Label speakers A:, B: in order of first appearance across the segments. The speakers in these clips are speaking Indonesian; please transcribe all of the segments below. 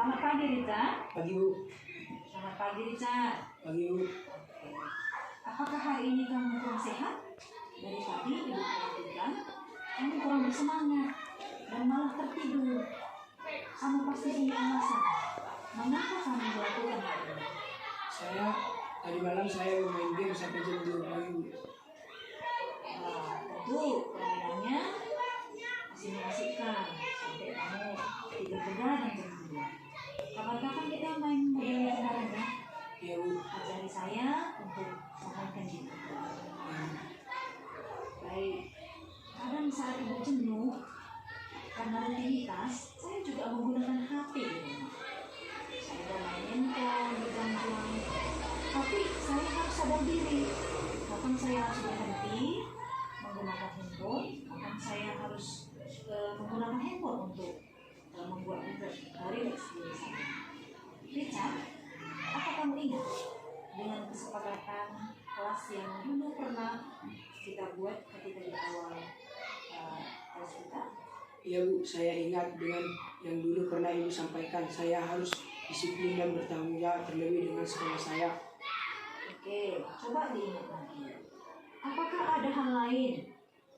A: Selamat pagi, Richard.
B: Pagi, Bu.
A: Selamat pagi, Richard.
B: Pagi, Bu.
A: Apakah hari ini kamu kurang sehat? Dari tadi ibu perhatikan, kamu kurang bersemangat dan malah tertidur. Kamu pasti punya alasan. Mengapa kamu melakukan hal ini?
B: Tadi malam saya main game sampai jam 2 pagi, Bu.
A: Tentu permainannya masih mengasihkan sampai kamu tidur begadang jam 2. Kapan-kapan kita main model yang olahraga?
B: Iya, Bu.
A: Ajari saya untuk memainkan gitu. Baik, kadang saat ibu jenuh karena rutinitas, saya juga menggunakan HP di rumah. Saya bermain handphone di jam-jam, tapi saya harus sadar diri kapan saya harus berhenti menggunakan handphone, kapan saya harus menggunakan handphone untuk membuat rileks diri saya. Richard, apa kamu ingat dengan kesepakatan kelas yang dulu pernah kita buat ketika di awal kelas kita?
B: Iya, Bu. Saya ingat dengan yang dulu pernah Ibu sampaikan. Saya harus disiplin dan bertanggung jawab terlebih dengan sekolah saya.
A: Oke, coba diingat lagi. Apakah ada hal lain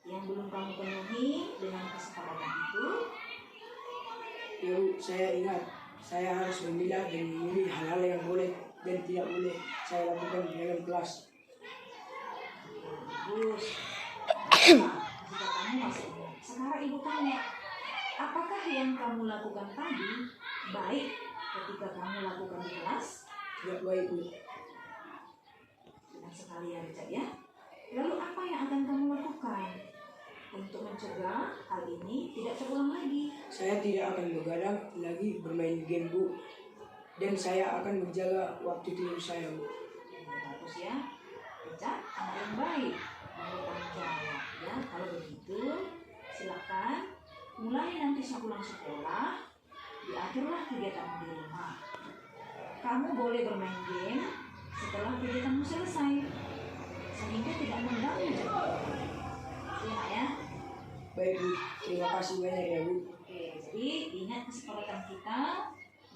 A: yang belum kamu penuhi dengan kesepakatan itu?
B: Ya, Bu. Saya ingat. Saya harus memilah dan memilih hal-hal yang boleh dan tidak boleh saya lakukan di dalam kelas.
A: Bagus. Jika kamu masih ingat, sekarang ibu tanya, apakah yang kamu lakukan tadi baik ketika kamu lakukan di kelas?
B: Tidak baik, Bu.
A: Benar sekali ya, Richard ya. Lalu apa yang akan kamu lakukan untuk mencegah hal ini tidak terulang lagi?
B: Saya tidak akan begadang lagi bermain game, Bu. Dan saya akan menjaga waktu tidur saya, Bu.
A: Bagus ya, Richard, anak yang baik dan bertanggung jawab ya. Kalau begitu, silakan mulai nanti sepulang sekolah diaturlah kegiatanmu di rumah. Kamu boleh bermain game setelah kegiatanmu selesai, sehingga tidak mengganggu jadwal. Iya ya.
B: Baik, Bu. Terima kasih banyak ya, Bu.
A: Oke, jadi ingat kesepakatan kita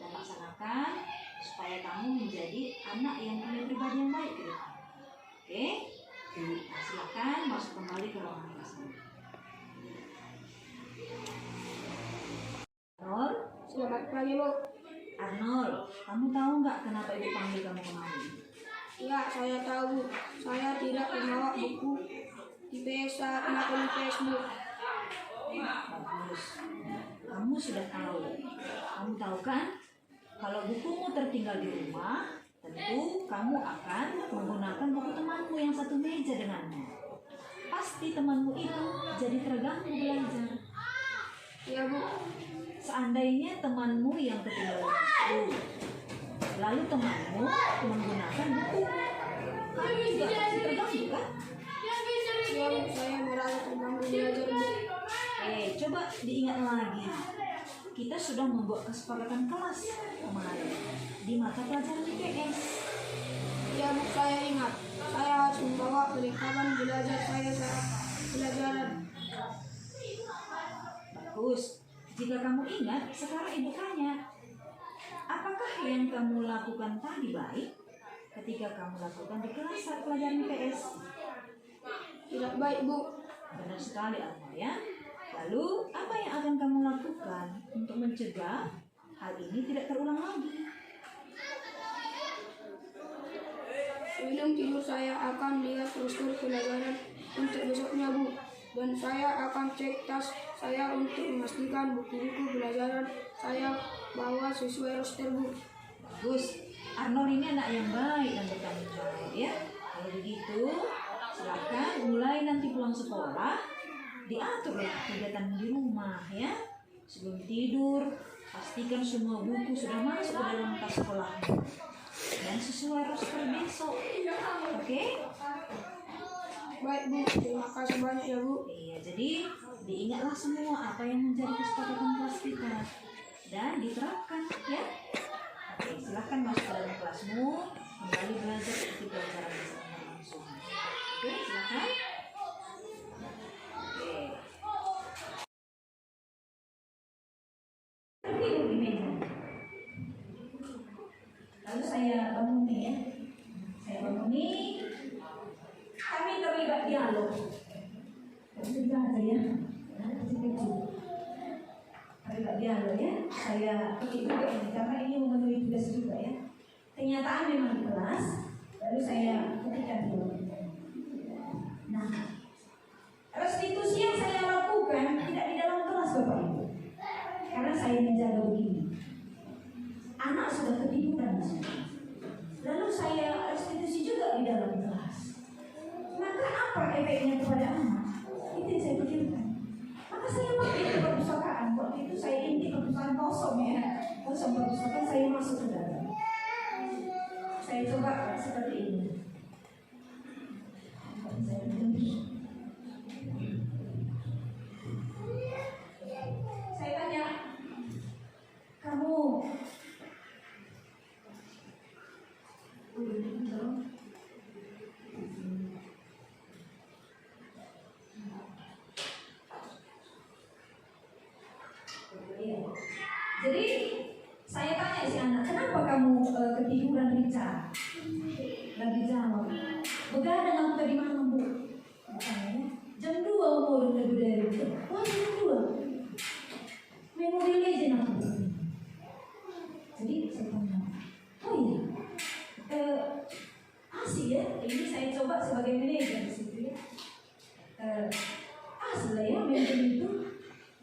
A: dan laksanakan supaya kamu menjadi anak yang punya pribadi yang baik ke depan. Oke? Nah, silakan masuk kembali ke ruangan kelasnya. Arnold,
C: Selamat pagi, Bu.
A: Arnold, kamu tahu nggak kenapa ibu panggil kamu kemari?
C: Ya, saya tahu, Bu. Saya tidak membawa buku IPS saat melakukan IPS, Bu.
A: Bagus. Kamu sudah tahu. Kamu tahu kan? Kalau bukumu tertinggal di rumah, tentu kamu akan menggunakan buku temanmu yang satu meja denganmu. Pasti temanmu itu jadi terganggu belajar.
C: Ya, Bu.
A: Seandainya temanmu yang ketinggalan buku, lalu temanmu menggunakan buku, kamu juga pasti terganggu kan?
C: Ya, Bu. Saya merasa terganggu belajar, Bu.
A: Coba diingat lagi. Kita sudah membuat kesepakatan kelas kemarin di mata pelajaran IPS.
C: Ya, Bu. Saya ingat. Saya harus membawa perlengkapan belajar saya saat pelajaran.
A: Bagus. Jika kamu ingat, sekarang ibu tanya, apakah yang kamu lakukan tadi baik ketika kamu lakukan di kelas saat pelajaran IPS?
C: Tidak baik, Bu.
A: Benar sekali, Arnold ya. Lalu, apa yang akan kamu lakukan untuk mencegah hal ini tidak terulang lagi?
C: Sebelum tidur saya akan lihat poster pelajaran untuk besoknya, Bu. Dan saya akan cek tas saya untuk memastikan buku-buku pelajaran saya bawa sesuai roster, Bu.
A: Bagus. Arnold ini anak yang baik dan bertanggung jawab ya. Kalau begitu, silakan mulai nanti pulang sekolah diatur kegiatan di rumah ya. Sebelum tidur, pastikan semua buku sudah masuk ke dalam tas sekolahmu dan sesuai roster besok. Oke?
C: Baik, Bu. Terima kasih banyak ya, Bu.
A: Iya, jadi diingatlah semua apa yang menjadi kesepakatan kelas kita dan diterapkan ya. Oke, silahkan masuk ke dalam kelasmu, kembali belajar seperti pelajaran bersama langsung. Oke, silahkan. Oke. Duduk di meja. Lalu saya bangun nih ya. Saya bangun nih. Kami terlibat dialog. Kita aja ya. Kecil-kecil. Terlibat dialog ya. Saya ketik juga ini karena ini memenuhi tugas juga ya. Kenyataan memang di kelas. Lalu saya ketikkan dulu. Nah, restitusi yang saya lakukan tidak di dalam kelas Bapak Ibu. Karena saya menjaga begini. Anak sudah ketiduran di sini. Lalu saya restitusi juga di dalam kelas. Maka apa efeknya kepada anak? Itu yang saya pikirkan. Maka saya pakai di perpustakaan. Waktu itu saya inti perpustakaan kosong ya. Kosong perpustakaan, saya masuk ke dalam. Saya coba seperti ini. Saya tanya, kamu jadi saya tanya si anak, kenapa kamu ketiduran Richard? Lagi jawab, begadang aku tadi malam Bu. Jam 2 umur lebih dari itu. Wah jam 2. Main Mobile Legends aku. Jadi saya tanya, oh iya, asik ya. Ini saya coba sebagai manajer di situ ya. Asik lah ya main game itu.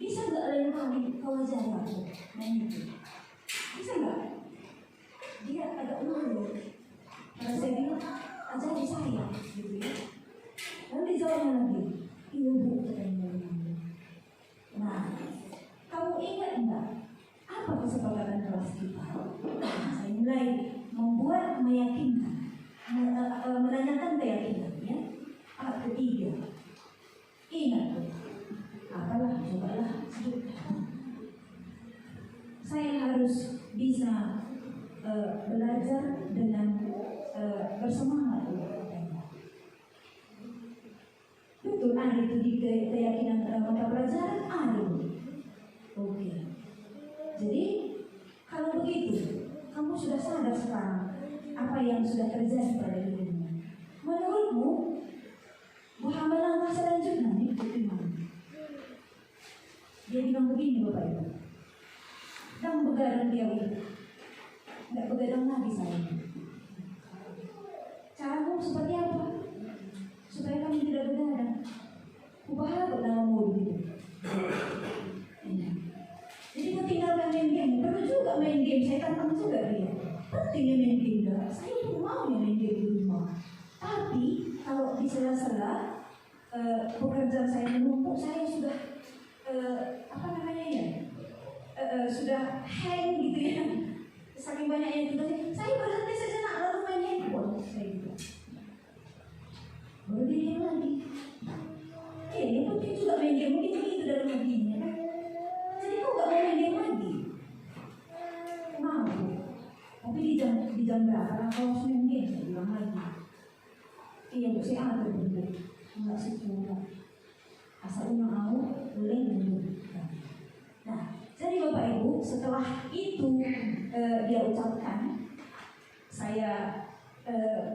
A: Bisa nggak lain kali kau ajar aku main itu? Bisa nggak? Dia agak malu. Karena saya bilang ajari saya, gitu ya. Lalu dijawabnya lagi, iya Bu, katanya. Nah, kamu ingat enggak apa kesepakatan kelas kita? Nah, saya mulai membuat meyakinkan, menanyakan keyakinan ya. Ketiga, ingat Bu, apalah cobalah saya harus bisa belajar dengan bersemangat. Betul, ada itu di keyakinan mata pelajaran ada. Oke. Jadi kalau begitu, kamu sudah sadar sekarang apa yang sudah terjadi pada dirimu. Menurutmu, bahwa langkah selanjutnya itu gimana? Dia bilang begini Bapak Ibu. Dan begadang dia itu. Tidak begadang lagi saya. Caramu seperti apa? Supaya kami tidak begadang. Ubahlah dalam mood itu. Jadi tinggalkan main game. Perlu juga main game. Saya tantang juga dia. Pentingnya main game. Saya pun mau main game di rumah. Tapi kalau di sela-sela pekerjaan saya menumpuk, saya sudah sudah hang gitu ya. Saking banyaknya itu, saya berhenti sejenak lalu main handphone. Saya gitu. Baru dia lagi. Yang penting juga main game, mungkin begitu dalam hatinya kan. Jadi kok gak mau main game lagi? Mau. Tapi di jam berapa? Kalau harus main game, saya bilang lagi. Iya, Bu, saya atur dulu. Enggak sepuluh. Asal mau, boleh dulu. Nah, jadi Bapak Ibu, setelah itu dia ucapkan, saya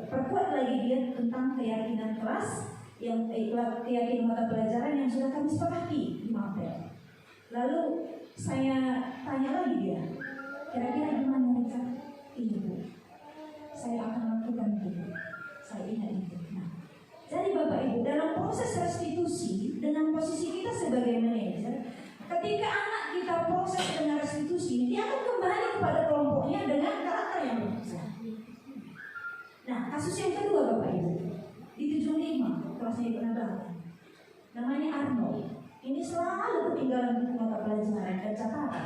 A: perkuat lagi dia tentang keyakinan kelas, yang keyakinan mata pelajaran yang sudah kami sepakati di mapel. Lalu saya tanya lagi dia, kira-kira gimana Richard? Iya Bu, saya akan lakukan itu. Saya ingat itu. Nah, jadi Bapak Ibu, dalam proses restitusi dengan posisi kita sebagai manajer, ketika anak kita proses dengan restitusi, dia akan kembali kepada kelompoknya dengan karakter yang berbeda. Nah, kasus yang kedua Bapak Ibu, di 75, kalau saya pernah bahas, namanya Arnold. Ini selalu ketinggalan buku mata pelajaran dan catatan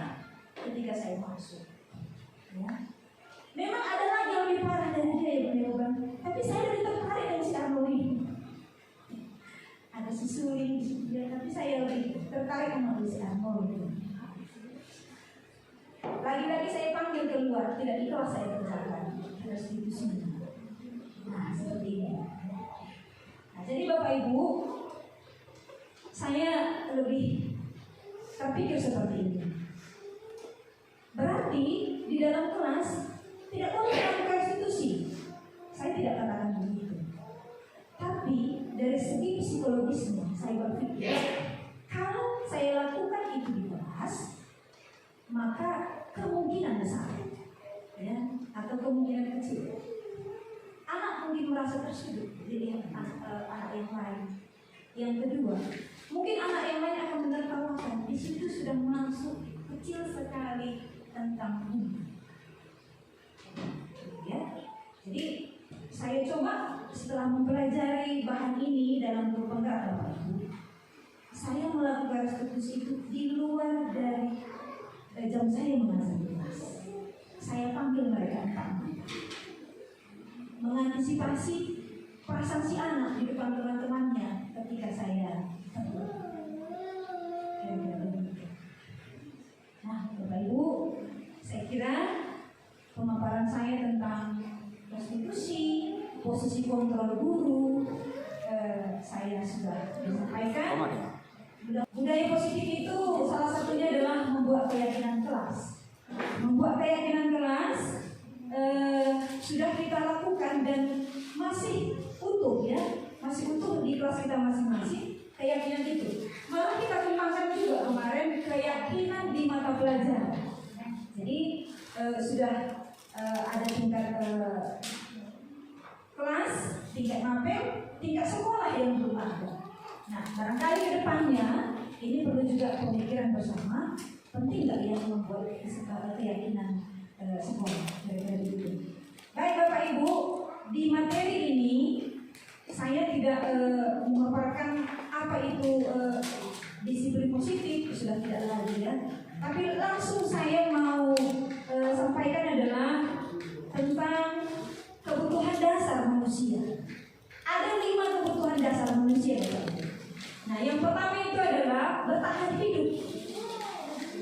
A: ketika saya masuk. Ya. Memang ada lagi yang lebih parah dari dia ya Bang. Tapi saya lebih tertarik dengan si Arnold ini. Ada susuling dia, tapi saya lebih tertarik sama si Arnold itu. Lagi-lagi saya panggil keluar, tidak ikhlas saya kerjakan restitusi. Nah, seperti ini. Nah, jadi Bapak Ibu, saya lebih terpikir seperti ini. Berarti di dalam kelas tidak boleh Yang kedua, mungkin anak yang lain akan menertawakan. Di situ sudah masuk kecil sekali tentang bunga. Ya, jadi saya coba setelah mempelajari bahan ini dalam guru penggerak Bapak Ibu, saya melakukan restitusi itu di luar dari jam saya mengajar kelas. Saya panggil mereka empat, mengantisipasi perasaan si anak di depan teman-temannya ketika saya tegur. Nah, Bapak Ibu, saya kira pemaparan saya tentang restitusi, posisi kontrol guru, saya sudah disampaikan. Budaya positif itu salah satunya adalah membuat keyakinan kelas. Membuat keyakinan kelas sudah kita lakukan dan masih utuh ya, masih utuh di kelas kita masing-masing keyakinan itu. Malah kita kembangkan juga kemarin keyakinan di mata pelajaran. Jadi sudah ada tingkat kelas, tingkat mapel, tingkat sekolah yang belum ada. Nah, barangkali ke depannya ini perlu juga pemikiran bersama. Penting nggak ya membuat keyakinan sekolah dari itu. Baik Bapak Ibu, di materi ini saya tidak memaparkan apa itu disiplin positif, sudah tidak lagi ya. Tapi langsung saya mau sampaikan adalah tentang kebutuhan dasar manusia. Ada 5 kebutuhan dasar manusia Bapak Ibu. Nah, yang pertama itu adalah bertahan hidup.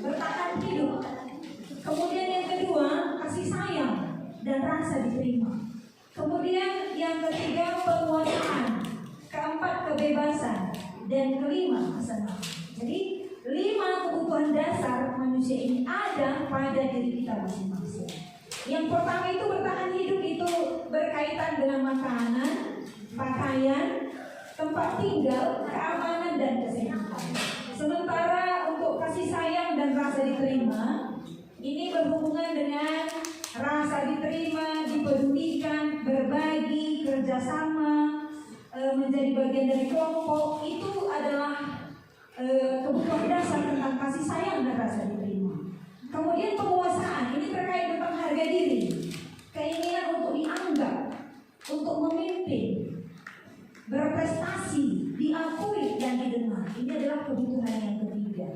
A: Bertahan hidup. Kemudian yang kedua, kasih sayang dan rasa diterima. Kemudian yang ketiga, penguasaan. Keempat, kebebasan. Dan kelima, kesenangan. Jadi 5 kebutuhan dasar manusia ini ada pada diri kita masing-masing. Yang pertama itu bertahan hidup, itu berkaitan dengan makanan, pakaian, tempat tinggal, keamanan dan kesehatan. Sementara untuk kasih sayang dan rasa diterima, ini berhubungan dengan rasa diterima, dipedulikan, berbagi, kerjasama, menjadi bagian dari kelompok. Itu adalah kebutuhan dasar tentang kasih sayang dan rasa diterima. Kemudian penguasaan, ini terkait tentang harga diri, keinginan untuk dianggap, untuk memimpin, berprestasi, diakui dan didengar. Ini adalah kebutuhan yang ketiga.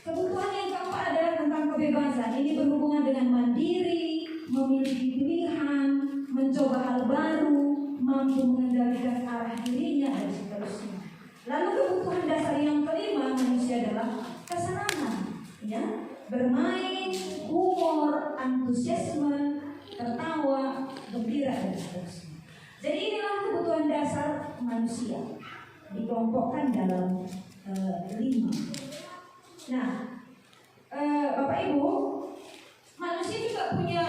A: Kebutuhan yang keempat adalah tentang kebebasan. Ini berhubungan dengan mandiri, memiliki pilihan, mencoba hal baru, mampu mengendalikan arah dirinya dan seterusnya. Lalu kebutuhan dasar yang kelima manusia adalah kesenangan, ya, bermain, humor, antusiasme, tertawa, gembira dan seterusnya. Jadi inilah kebutuhan dasar manusia, dikelompokkan dalam 5. Nah, Bapak Ibu, manusia juga punya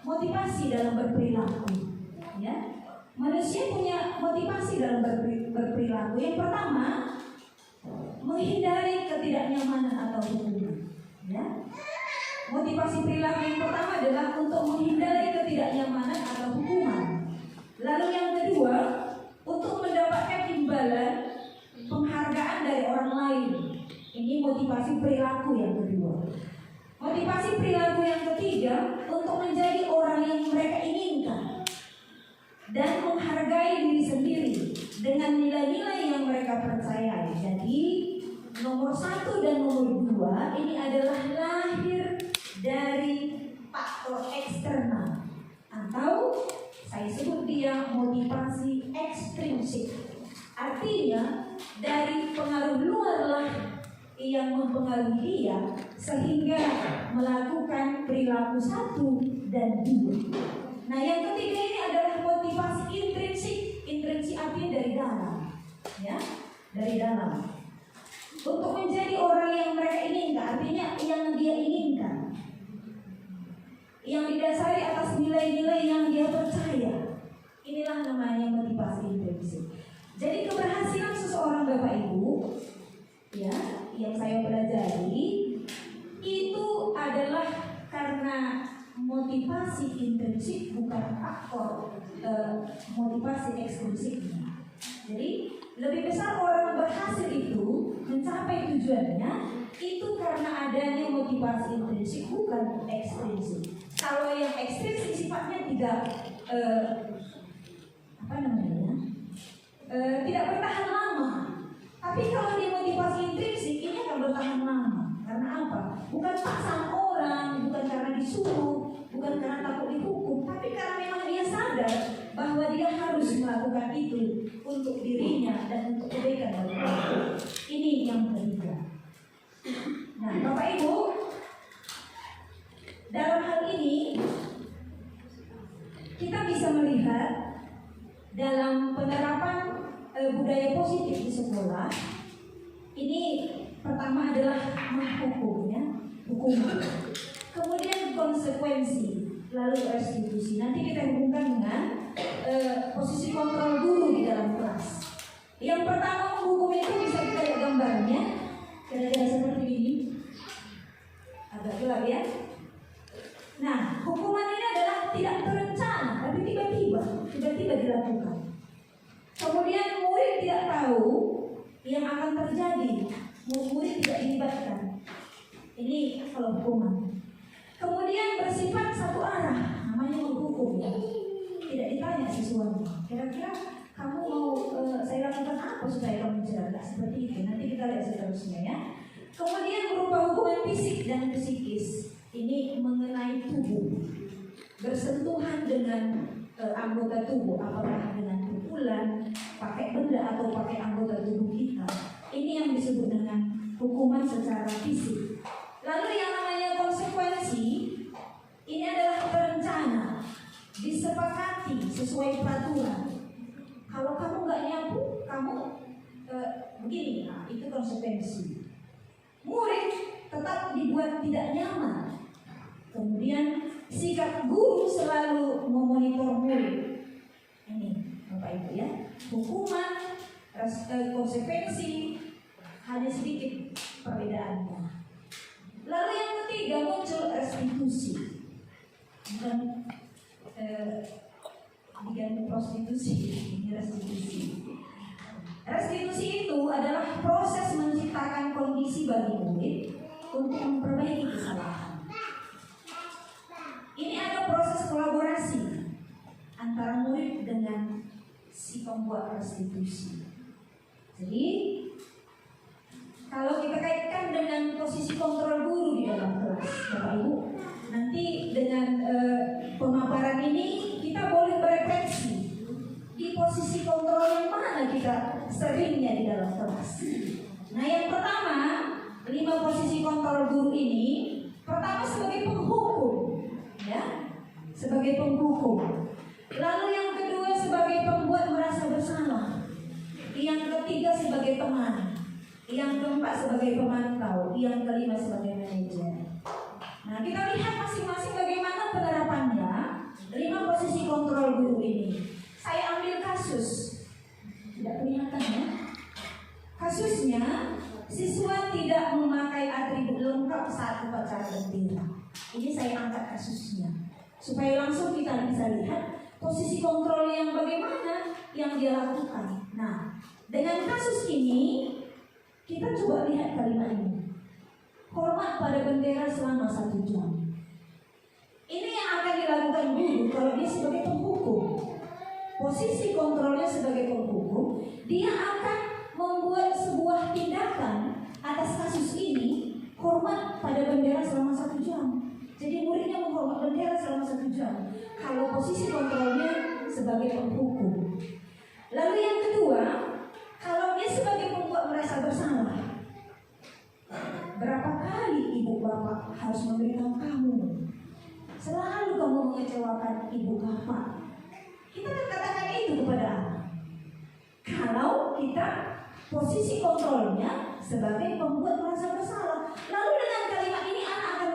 A: motivasi dalam berperilaku, ya. Manusia punya motivasi dalam berperilaku. Yang pertama, menghindari ketidaknyamanan atau hukuman, ya. Motivasi perilaku yang pertama adalah untuk menghindari ketidaknyamanan atau hukuman. Lalu yang kedua, untuk mendapatkan imbalan, penghargaan dari orang lain. Ini motivasi perilaku yang kedua. Motivasi perilaku yang ketiga, untuk menjadi orang yang mereka inginkan dan menghargai diri sendiri dengan nilai-nilai yang mereka percayai. Jadi nomor 1 dan nomor 2 ini adalah lahir dari faktor eksternal, atau saya sebut dia motivasi ekstrinsik. Artinya dari pengaruh luar lah yang mempengaruhi dia sehingga melakukan perilaku 1 dan 2. Nah, yang ketiga ini adalah motivasi intrinsik. Intrinsik artinya dari dalam, ya, dari dalam. Untuk menjadi orang yang mereka inginkan, artinya yang dia inginkan, yang didasari atas nilai-nilai yang dia percaya. Inilah namanya motivasi intrinsik. Jadi keberhasilan seseorang Bapak Ibu, ya, yang saya pelajari itu adalah karena motivasi intrinsik, bukan faktor motivasi ekstrinsik. Jadi lebih besar orang berhasil tidak tidak bertahan lama. Tapi kalau dimotivasi intrinsik ini akan bertahan lama. Karena apa? Bukan paksaan orang, bukan karena disuruh, bukan karena takut dihukum, tapi karena memang dia sadar bahwa dia harus melakukan itu untuk dirinya dan untuk kebaikan bagi orang. Ini yang ketiga. Nah, Bapak Ibu, dalam hal ini kita bisa melihat dalam penerapan budaya positif di sekolah. Ini pertama adalah menghukum, ya, hukuman. Kemudian konsekuensi, lalu restitusi. Nanti kita hubungkan dengan posisi kontrol guru di dalam kelas. Yang pertama menghukum itu bisa kita lihat gambarnya, kira-kira seperti ini. Agak gelap ya. Nah, hukuman ini adalah tidak terencana, tapi tiba-tiba dilakukan. Kemudian murid tidak tahu yang akan terjadi, murid tidak dilibatkan. Ini kalau hukuman. Kemudian bersifat satu arah, namanya menghukum, ya. Tidak ditanya siswanya, kira-kira kamu mau saya lakukan apa supaya kamu cerdas, seperti itu. Nanti kita lihat seterusnya, ya. Kemudian berupa hukuman fisik dan psikis. Ini mengenai tubuh, bersentuhan dengan anggota tubuh, apakah dengan pukulan, pakai benda atau pakai anggota tubuh kita. Ini yang disebut dengan hukuman secara fisik. Lalu yang namanya konsekuensi, ini adalah berencana, disepakati sesuai peraturan. Kalau kamu nggak nyapu, kamu begini, nah, itu konsekuensi. Murid tetap dibuat tidak nyaman. Kemudian sikap guru selalu memonitor murid. Ini Bapak Ibu, ya, hukuman, konsekuensi, hanya sedikit perbedaannya. Lalu yang ketiga muncul restitusi, bukan prostitusi, ini restitusi. Restitusi itu adalah proses menciptakan kondisi bagi murid untuk memperbaiki kesalahan. Ini ada proses kolaborasi antara murid dengan si pembuat restitusi. Jadi kalau kita kaitkan dengan posisi kontrol guru di dalam kelas, Bapak Ibu, nanti dengan pemaparan ini kita boleh berefleksi di posisi kontrol yang mana kita seringnya di dalam kelas. Nah, yang pertama, 5 posisi kontrol guru ini, pertama sebagai penghukum, ya, sebagai penghukum. Lalu yang kedua sebagai pembuat merasa bersalah. Yang ketiga sebagai teman. Yang keempat sebagai pemantau. Yang kelima sebagai manajer. Nah, kita lihat masing-masing bagaimana penerapannya 5 posisi kontrol guru ini. Saya ambil kasus, tidak kelihatan, ya. Kasusnya, siswa tidak memakai atribut lengkap saat upacara bendera. Ini saya angkat kasusnya supaya langsung kita bisa lihat posisi kontrol yang bagaimana yang dia lakukan. Nah, dengan kasus ini kita coba lihat kalimat ini. Hormat pada bendera selama 1 jam. Ini yang akan dilakukan guru kalau dia sebagai penghukum. Posisi kontrolnya sebagai penghukum, dia akan membuat sebuah tindakan atas kasus ini, hormat pada bendera selama 1 jam. Jadi muridnya menghormat bendera selama 1 jam. Kalau posisi kontrolnya sebagai penghukum. Lalu yang kedua, kalau dia sebagai pembuat merasa bersalah, berapa kali ibu bapak harus memberitahu kamu? Selalu kamu mengecewakan ibu bapak. Kita akan katakan itu kepada anak. Kalau kita posisi kontrolnya sebagai pembuat merasa bersalah, lalu dengan kalimat ini anak akan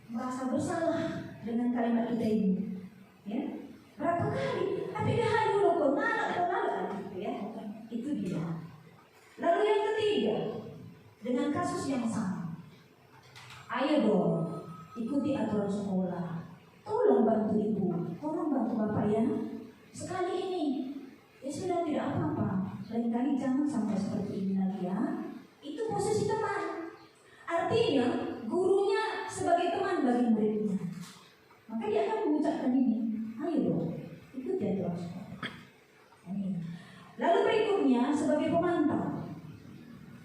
A: merasa bersalah dengan kalimat kita ini, ya. Berapa kali? Tapi dah dulu kok nalak gitu, ya. Itu dia. Lalu yang ketiga, dengan kasus yang sama. Ayo dong, ikuti aturan sekolah. Tolong bantu ibu, tolong bantu bapak, ya. Sekali ini, ya sudah tidak apa-apa. Lain kali jangan sampai seperti ini lagi, ya. Itu posisi teman. Artinya gurunya sebagai teman bagi muridnya. Maka dia akan mengucapkan kerjakan ini. Ayo dong, ikuti aturan sekolah. Ini. Lalu berikutnya sebagai pemantau,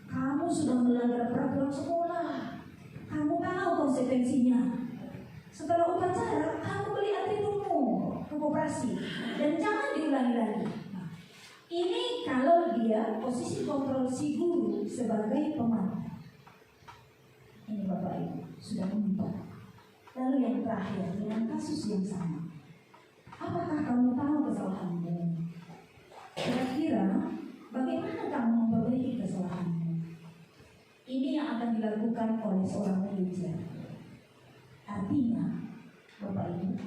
A: kamu sudah melanggar peraturan sekolah, kamu tahu konsekuensinya. Setelah upacara, kamu beli atributmu ke koperasi dan jangan diulangi lagi. Nah, ini kalau dia posisi kontrol si guru sebagai pemantau. Ini Bapak Ibu sudah menimpa. Lalu yang terakhir dengan kasus yang sama, apakah kamu tahu kesalahanmu? Kira-kira bagaimana kamu memperbaiki kesalahanmu? Ini yang akan dilakukan oleh seorang manajer. Artinya, Bapak Ibu,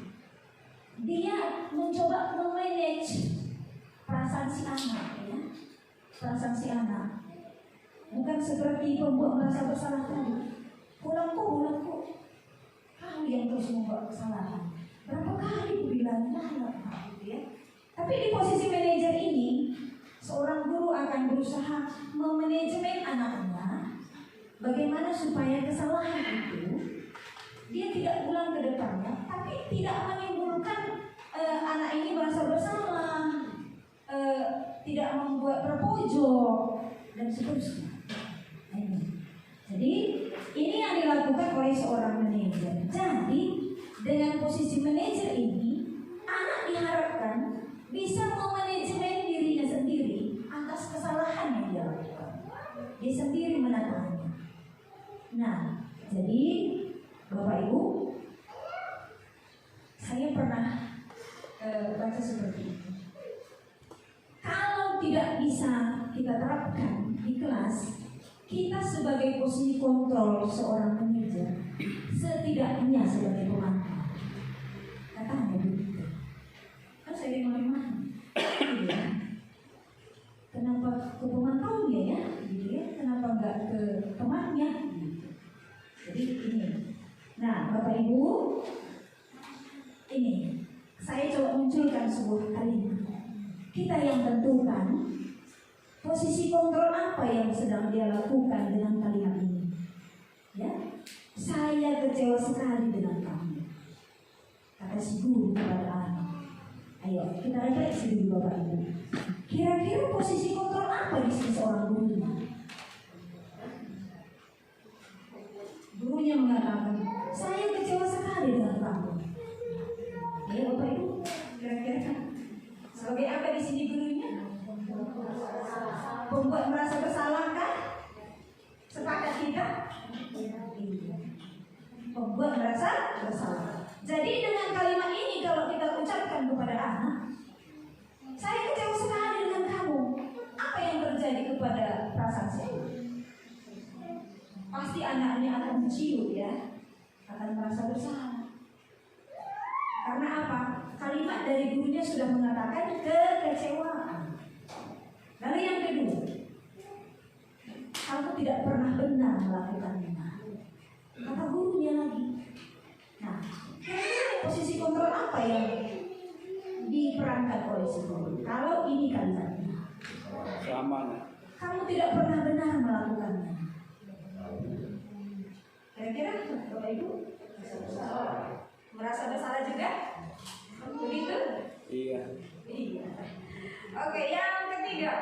A: dia mencoba memanage perasaan si anak, ya, perasaan si anak. Bukan seperti pembuat merasa bersalah tadi. Pulangku, kau yang terus membuat kesalahan. Berapa kali aku bilang gitu ya. Tapi di posisi manajer ini, seorang guru akan berusaha memanajemen anaknya, bagaimana supaya kesalahan itu dia tidak ulang ke depannya, tapi tidak menimbulkan anak ini merasa bersalah, tidak membuat terpojok dan seterusnya. Jadi ini yang dilakukan oleh seorang manajer. Jadi dengan posisi manajer ini, anak diharapkan bisa memanajemen dirinya sendiri atas kesalahan yang dia lakukan. Dia sendiri menatanya. Nah, jadi Bapak Ibu, saya pernah baca seperti itu. Kalau tidak bisa kita terapkan di kelas, kita sebagai posisi kontrol seorang manajer, setidaknya sebagai pemantau. Katanya begitu. Kan saya dimana-mana. Kenapa ke pemantaunya ya? Gitu ya? Kenapa enggak ke temannya? Gitu. Jadi ini. Nah, Bapak Ibu, ini saya coba munculkan sebuah kalimat. Kita yang tentukan posisi kontrol apa yang sedang dia lakukan dengan kalimat ini. Ya, saya kecewa sekali dengan kamu, kata si guru kepada anak. Ayo kita refleksi dulu Bapak Ibu. Kira-kira posisi kontrol apa di sini seorang guru? Gurunya mengatakan, saya kecewa sekali dengan kamu. Ya Bapak Ibu, kira-kira sebagai apa di sini gurunya? Membuat merasa bersalah kan? Sepakat kita? Membuat merasa bersalah. Jadi dengan kalimat ini kalau kita ucapkan kepada anak, saya kecewa sekali dengan kamu. Apa yang terjadi kepada perasaan saya? Pasti anaknya akan menciut ya, akan merasa bersalah. Karena apa? Kalimat dari gurunya sudah mengatakan kekecewaan. Lalu yang kedua, kamu tidak pernah benar melakukannya, kata gurunya lagi. Nah, posisi kontrol apa yang diperankan oleh si guru? Kalau ini kalimatnya, kamu tidak pernah benar melakukannya. Kira-kira Bapak Ibu merasa bersalah juga? Begitu?
B: Iya.
A: Oke, yang ketiga,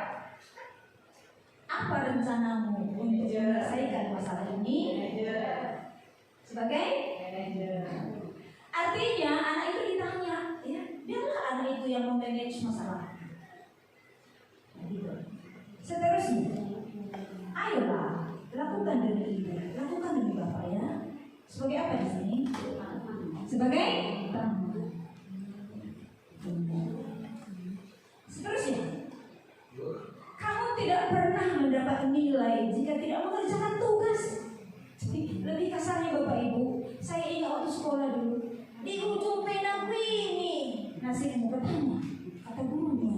A: apa rencanamu untuk menyelesaikan masalah ini? Sebagai artinya anak itu ditanya, ya, biarlah anak itu yang memanage masalah. Seterusnya, ayolah lakukan demi ibu, lakukan demi bapak ya. Sebagai apa di sini? Sebagai seterusnya, kamu tidak pernah mendapat nilai jika tidak mengerjakan tugas. Lebih kasarnya Bapak Ibu, saya ingat waktu sekolah dulu, di ujung pena ini ngasih mau bertanya, kata gurunya,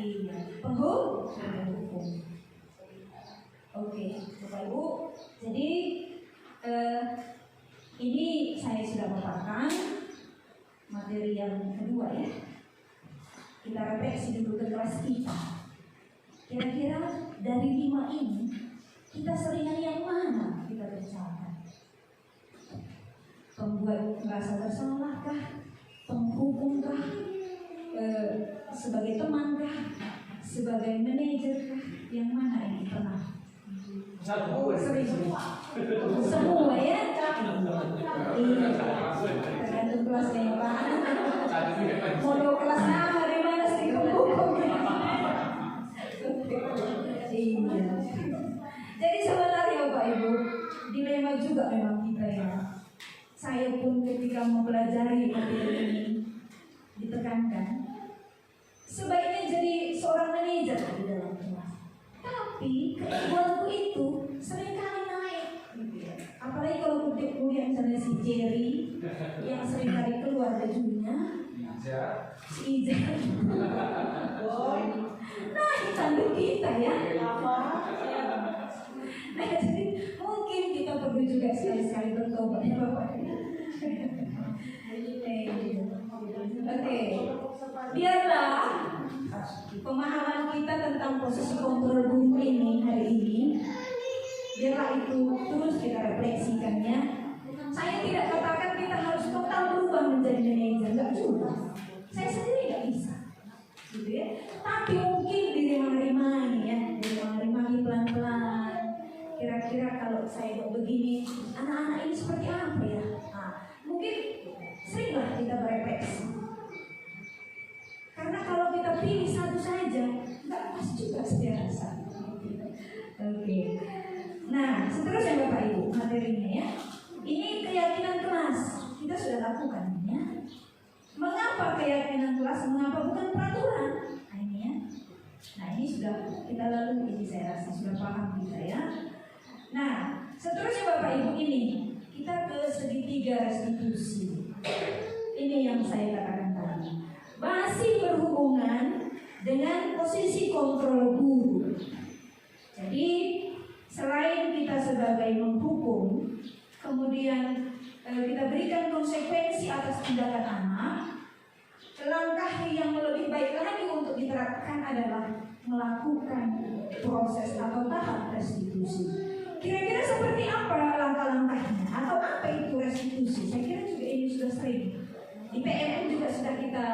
A: Iya, penghukum. Oke, Bapak Ibu. Jadi ini saya sudah paparkan materi yang kedua ya. Kita refleksi dulu ke kelas kita. Kira-kira dari 5 ini kita seringan yang mana kita kerjakan? Pembuat merasa bersalahkah? Penghukumkah? Sebagai temankah? Sebagai manajerkah? Yang mana ini pernah? Sering semua ya? Iya. Tergantung kelasnya ya Pak. Mau kelas nama di mana sih penghukum? Iya. Jadi sebenarnya Bapak Ibu, dilema juga memang kita ya. Saya pun ketika mempelajari materi ini ditekankan sebaiknya jadi seorang manajer di dalam kelas. Tapi keegoanku itu seringkali naik. Apalagi kalau kuliah misalnya si Jerry yang seringkali keluar bajunya, si Ijaz. Nah, tanduk kita ya. Nah, jadi mungkin kita perlu juga sekali-sekali bertobat ya Bapak. Oke. Biarlah pemahaman kita tentang posisi kontrol guru ini hari ini, biarlah itu terus kita refleksikannya. Saya tidak katakan kita harus total berubah menjadi manajer, enggak juga. Saya sendiri nggak bisa, gitu ya. Tapi mungkin dirima-rimani ya, dirima-rimani pelan-pelan. Kira-kira kalau saya buat begini, anak-anak ini seperti apa ya? Nah, mungkin seringlah kita berefleksi. Karena kalau kita pilih satu saja, nggak pas juga saya rasa. Oke. Nah, seterusnya Bapak Ibu materinya ya. Ini keyakinan kelas kita sudah lakukan ya. Mengapa keyakinan kelas? Mengapa bukan peraturan? Nah ini ya. Nah ini sudah kita lalui, ini saya rasa sudah paham kita ya. Nah seterusnya Bapak Ibu ini kita ke segitiga restitusi. Ini yang saya katakan tadi. Masih berhubungan dengan posisi kontrol guru. Jadi selain kita sebagai menghukum, kemudian kita berikan konsekuensi atas tindakan anak, langkah yang lebih baik lagi untuk diterapkan adalah melakukan proses atau tahap restitusi. Kira-kira seperti apa langkah-langkahnya atau apa itu restitusi? Saya kira juga ini sudah sering di PNM juga sudah kita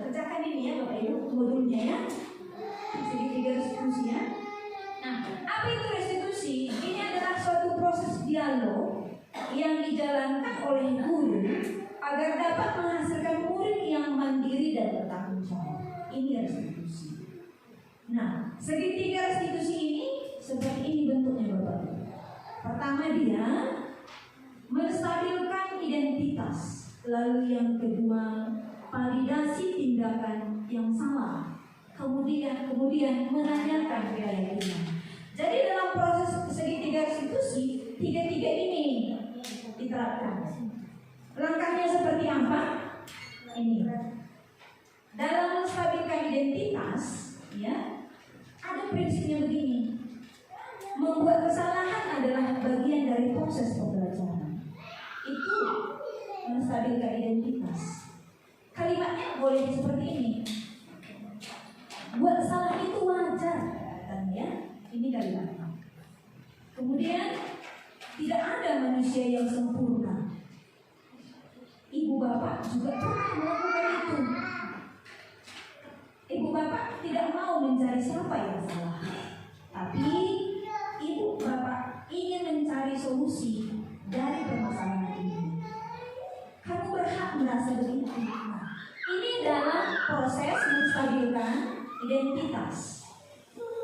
A: kerjakan ini ya Bapak Ibu, modulnya ya, segitiga restitusi ya. Nah, apa itu restitusi? Ini adalah suatu proses dialog yang dijalankan oleh guru agar dapat menghasilkan murid yang mandiri dan bertanggung jawab. Ini restitusi. Nah, segitiga restitusi ini seperti ini bentuknya Bapak. Pertama dia menstabilkan identitas, lalu yang kedua validasi tindakan yang salah, kemudian menanyakan keyakinan. Jadi dalam proses segitiga restitusi, tiga-tiga ini diterapkan. Langkahnya seperti apa? Ini. Dalam menstabilkan identitas, ya, ada prinsipnya begini. Membuat kesalahan adalah bagian dari proses pembelajaran. Itu menstabilkan identitas. Kalimatnya boleh seperti ini. Buat salah itu wajar, ya. Ini kalimatnya. Kemudian tidak ada manusia yang sempurna. Ibu bapak juga pernah melakukan itu. Ibu bapak tidak mau mencari siapa yang salah, tapi ibu bapak ingin mencari solusi dari permasalahan ini. Kamu berhak merasa begitu. Nah, ini dalam proses menstabilkan identitas.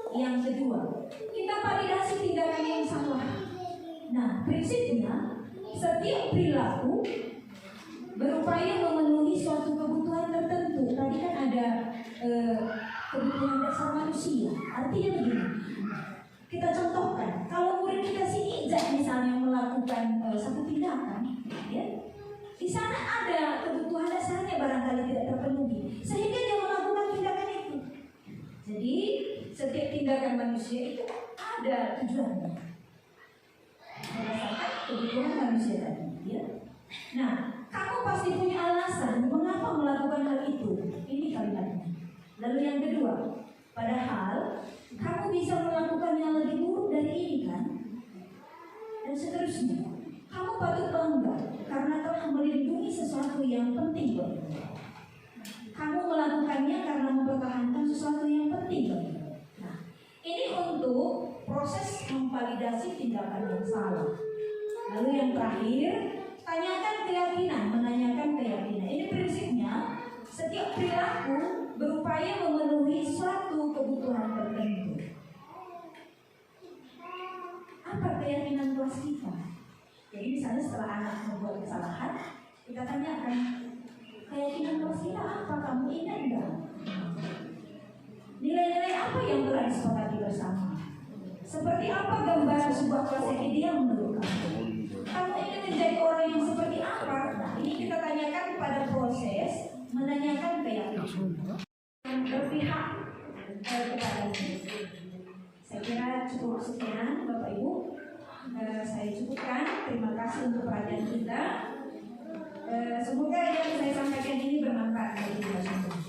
A: Yang kedua, kita validasi tindakan yang salah. Nah, prinsipnya setiap perilaku berupaya memenuhi suatu kebutuhan tertentu. Tadi kan ada kebutuhan dasar manusia. Artinya begini. Kita contohkan, kalau murid kita si Ijaz misalnya melakukan satu tindakan, ya, di sana ada kebutuhan dasarnya barangkali tidak terpenuhi, sehingga dia melakukan tindakan itu. tindakan manusia itu ada tujuannya berdasarkan kebutuhan manusia tadi, ya. Nah, kamu pasti punya alasan mengapa melakukan hal itu. Ini kalimatnya. Lalu yang kedua, padahal kamu bisa melakukan yang lebih buruk dari ini kan? Dan seterusnya. Kamu patut bangga karena telah melindungi sesuatu yang penting buatmu. Kamu melakukannya karena mempertahankan sesuatu yang penting buatmu. Nah, ini untuk proses memvalidasi tindakan yang salah. Lalu yang terakhir, tanyakan keyakinan, menanyakan keyakinan. Ini prinsipnya, setiap perilaku berupaya memenuhi suatu kebutuhan tertentu. Apa keyakinan kelas kita? Jadi misalnya setelah anak membuat kesalahan, kita tanyakan, keyakinan kelas kita apa? Kamu ingat enggak? Nilai-nilai apa yang telah disepakati bersama? Seperti apa gambaran sebuah kelas yang ideal menurut kamu? Kamu ingin menjadi orang yang seperti apa? Nah, ini kita tanyakan pada proses menanyakan keyakinan yang berpihak kepada kita. Saya kira cukup sekian, Bapak Ibu. Saya cukupkan. Terima kasih untuk perhatian kita. Semoga yang saya sampaikan ini bermanfaat bagi kita semua.